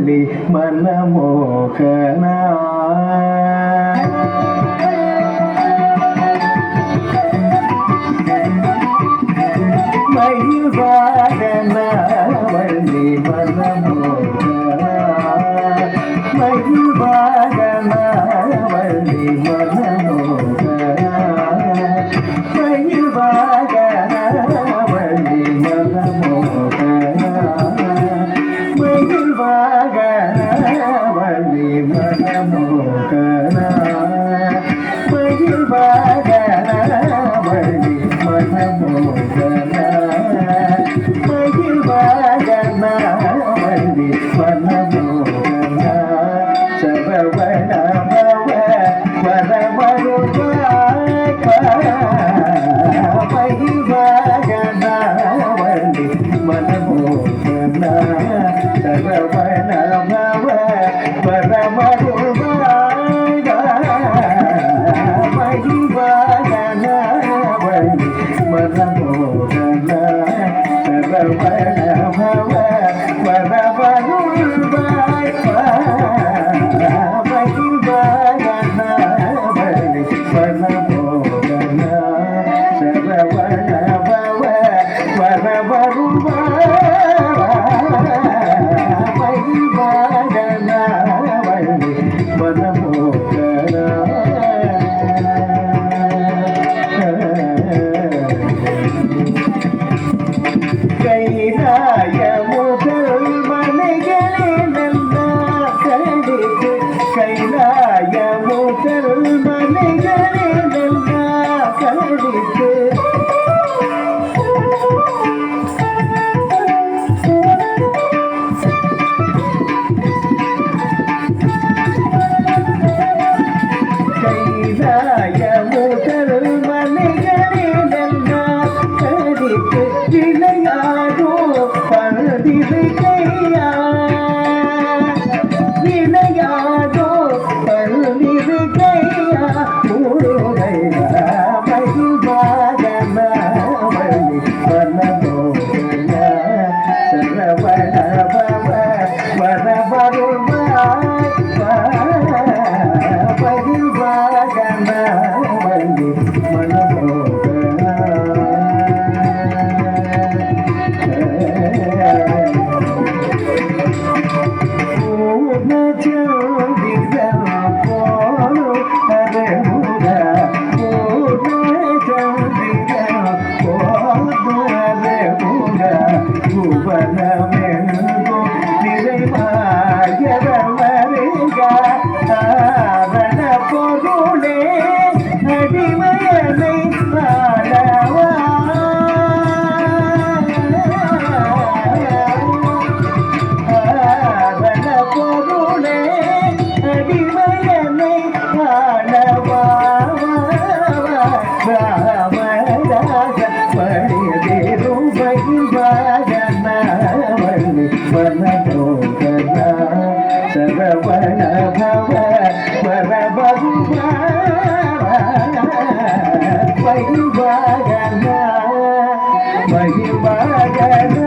வள்ளி மனமோகனா மயில்வாகனா வள்ளி மனமோகனா மயில்வாகனா வள்ளி மனமோகனா மயில்வாகனா வள்ளி மனமோகனா மயில்வாகனா வள்ளி மனமோகனா மயில்வாகனா வள்ளி மனமோகனா மகிழ்வாகனா வள்ளி மனமோகனா சரவண பவ வரமருள்வாய் மகிழ்வாகனா வள்ளி மனமோகனா சரவண பவ வரமருள்வாய் மகிழ்வாகனா வள்ளி மனமோகனா சரவண பவ வரமருள்வாய் மகிழ்வாகனா வள்ளி மனமோகனா சரவண பவ வரமருள்வாய் மகிழ்வாகனா வள்ளி மனமோகனா கைலாய முதல் மலைகளிலெல்லாம் கடித்து கைலாய முதல் மலைகளிலெல்லாம் கடித்து கைலாய முதல் மலைகளிலெல்லாம் கடித்து விளையாடோ பரதிரை கையா விளையாடோ பரதிரை கையா முருகையா மகிழ்வாகனா வள்ளி மனமோகனா சரவண பவ வரமருள்வாய் மகிழ்வாகனா வள்ளி மனமோகனா பொருளே அடிமையனை ஆளவா பொருளே அடிமையனை ஆளவா ராமராஜ பணிதேரும் மகிழ்வாகனா வள்ளி மனமோகனா சரவண பவ வரமருள்வாய் மகிழ்வாகனா மகிழ்வாகனா